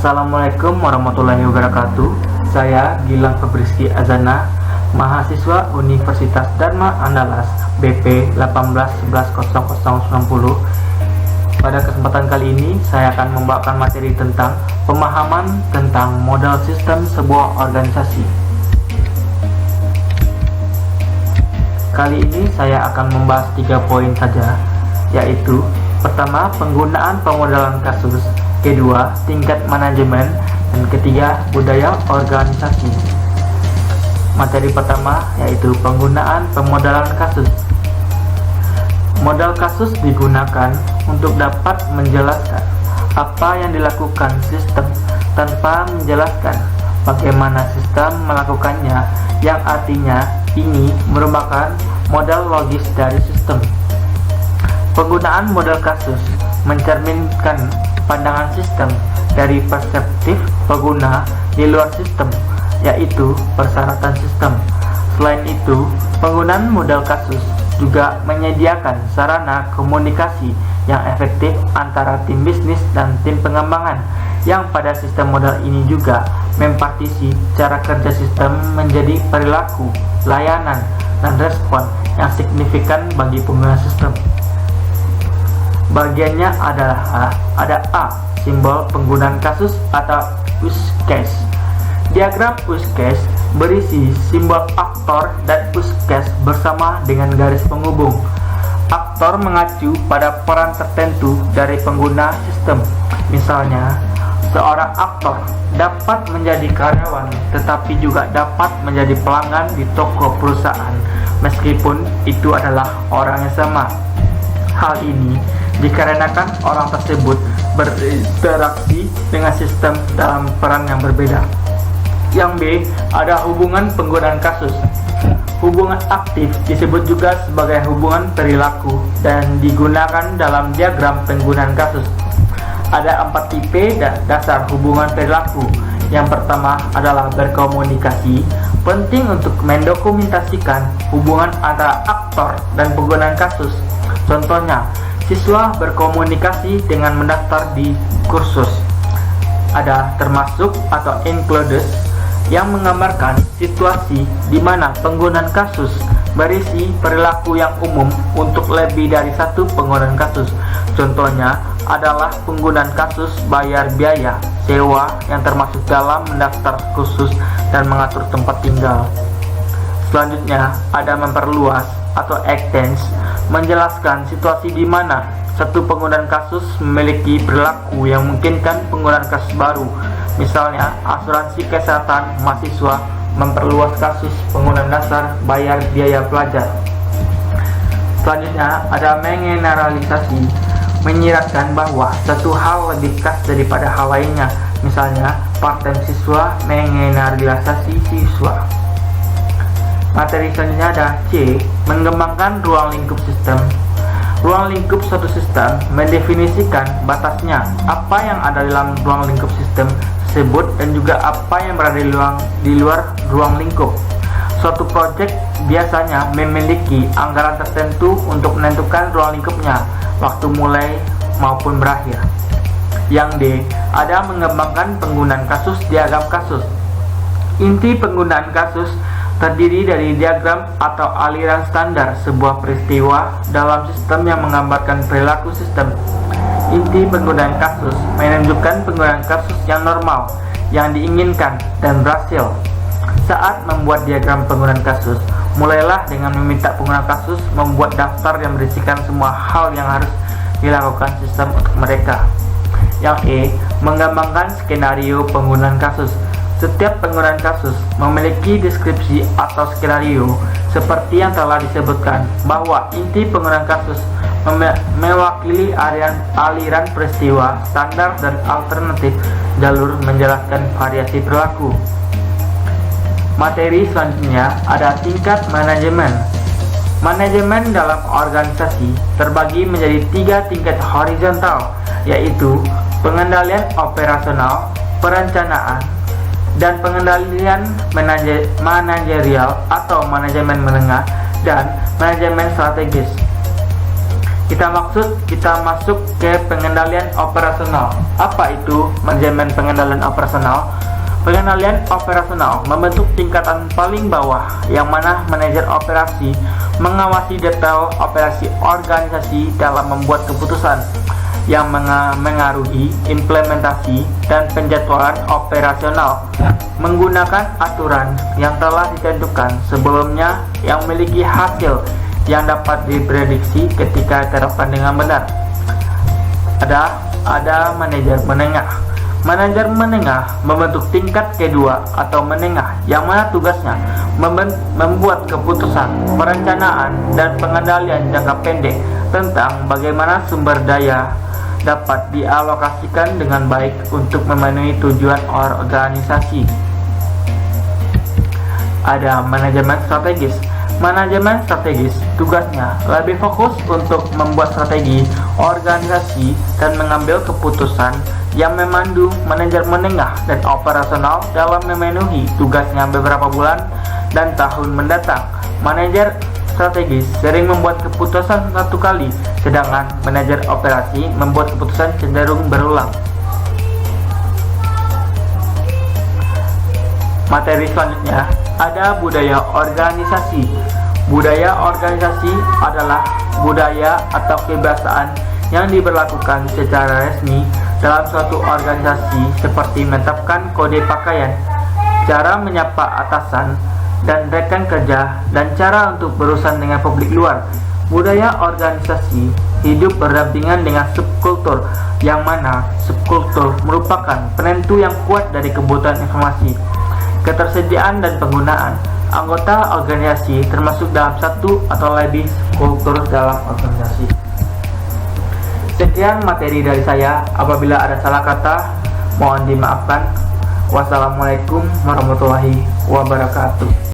Assalamualaikum warahmatullahi wabarakatuh. Saya Gilang Febriski Azana, mahasiswa Universitas Dharma Andalas BP 18110090. Pada kesempatan kali ini saya akan membawakan materi tentang pemahaman tentang model sistem sebuah organisasi. Kali ini saya akan membahas 3 poin saja, yaitu pertama, penggunaan pemodelan kasus, kedua, tingkat manajemen, dan ketiga, budaya organisasi. Materi pertama yaitu penggunaan pemodelan kasus. Model kasus digunakan untuk dapat menjelaskan apa yang dilakukan sistem tanpa menjelaskan bagaimana sistem melakukannya, yang artinya ini merupakan model logis dari sistem. Penggunaan model kasus mencerminkan pandangan sistem dari perspektif pengguna di luar sistem, yaitu persyaratan sistem. Selain itu, penggunaan model kasus juga menyediakan sarana komunikasi yang efektif antara tim bisnis dan tim pengembangan, yang pada sistem model ini juga mempartisi cara kerja sistem menjadi perilaku, layanan, dan respon yang signifikan bagi pengguna sistem. Bagiannya adalah ada A, simbol penggunaan kasus atau use case. Diagram use case berisi simbol aktor dan use case bersama dengan garis penghubung. Aktor mengacu pada peran tertentu dari pengguna sistem. Misalnya, seorang aktor dapat menjadi karyawan tetapi juga dapat menjadi pelanggan di toko perusahaan, meskipun itu adalah orang yang sama. Hal ini dikarenakan orang tersebut berinteraksi dengan sistem dalam peran yang berbeda. Yang B, ada hubungan penggunaan kasus. Hubungan aktif disebut juga sebagai hubungan perilaku dan digunakan dalam diagram penggunaan kasus. Ada 4 tipe dasar hubungan perilaku. Yang pertama adalah berkomunikasi. Penting untuk mendokumentasikan hubungan antara aktor dan penggunaan kasus. Contohnya, siswa berkomunikasi dengan mendaftar di kursus. Ada termasuk atau included yang menggambarkan situasi di mana penggunaan kasus berisi perilaku yang umum untuk lebih dari satu penggunaan kasus. Contohnya adalah penggunaan kasus bayar biaya sewa yang termasuk dalam mendaftar kursus dan mengatur tempat tinggal. Selanjutnya ada memperluas atau extend, menjelaskan situasi di mana satu penggunaan kasus memiliki perilaku yang memungkinkan penggunaan kasus baru. Misalnya, asuransi kesehatan mahasiswa memperluas kasus penggunaan dasar bayar biaya pelajar. Selanjutnya, ada mengeneralisasi, menyiratkan bahwa satu hal lebih khas daripada hal lainnya. Misalnya, part-time siswa mengeneralisasi siswa. Materi selanjutnya ada C, mengembangkan ruang lingkup sistem. Ruang lingkup suatu sistem mendefinisikan batasnya, apa yang ada dalam ruang lingkup sistem tersebut dan juga apa yang berada di luar ruang lingkup. Suatu proyek biasanya memiliki anggaran tertentu untuk menentukan ruang lingkupnya, waktu mulai maupun berakhir. Yang D, ada mengembangkan penggunaan kasus diagram kasus. Inti penggunaan kasus terdiri dari diagram atau aliran standar sebuah peristiwa dalam sistem yang menggambarkan perilaku sistem. Inti penggunaan kasus menunjukkan penggunaan kasus yang normal, yang diinginkan dan berhasil. Saat membuat diagram penggunaan kasus, mulailah dengan meminta pengguna kasus membuat daftar yang berisikan semua hal yang harus dilakukan sistem untuk mereka. Yang E, mengembangkan skenario penggunaan kasus. Setiap penggunaan kasus memiliki deskripsi atau skenario seperti yang telah disebutkan, bahwa inti penggunaan kasus mewakili aliran peristiwa, standar dan alternatif jalur menjelaskan variasi perilaku. Materi selanjutnya ada tingkat manajemen. Manajemen dalam organisasi terbagi menjadi 3 tingkat horizontal, yaitu pengendalian operasional, perencanaan, dan pengendalian manajerial atau manajemen menengah dan manajemen strategis. kita masuk ke pengendalian operasional. Apa itu manajemen pengendalian operasional? Pengendalian operasional membentuk tingkatan paling bawah yang mana manajer operasi mengawasi detail operasi organisasi dalam membuat keputusan yang mengaruhi implementasi dan penjadwalan operasional menggunakan aturan yang telah ditentukan sebelumnya yang memiliki hasil yang dapat diprediksi ketika diterapkan dengan benar. Ada manajer menengah. Manajer menengah membentuk tingkat kedua atau menengah yang mana tugasnya membuat keputusan, perencanaan, dan pengendalian jangka pendek tentang bagaimana sumber daya dapat dialokasikan dengan baik untuk memenuhi tujuan organisasi. Ada manajemen strategis. Manajemen strategis tugasnya lebih fokus untuk membuat strategi organisasi dan mengambil keputusan yang memandu manajer menengah dan operasional dalam memenuhi tugasnya beberapa bulan dan tahun mendatang. Manajer strategis sering membuat keputusan satu kali, sedangkan manajer operasi membuat keputusan cenderung berulang. Materi selanjutnya ada budaya organisasi. Budaya organisasi adalah budaya atau kebiasaan yang diberlakukan secara resmi dalam suatu organisasi seperti menetapkan kode pakaian, cara menyapa atasan dan rekan kerja, dan cara untuk berurusan dengan publik luar. Budaya organisasi hidup berdampingan dengan subkultur, yang mana subkultur merupakan penentu yang kuat dari kebutuhan informasi, ketersediaan dan penggunaan. Anggota organisasi termasuk dalam satu atau lebih kultur dalam organisasi. Sekian materi dari saya. Apabila ada salah kata, mohon dimaafkan. Wassalamualaikum warahmatullahi wabarakatuh.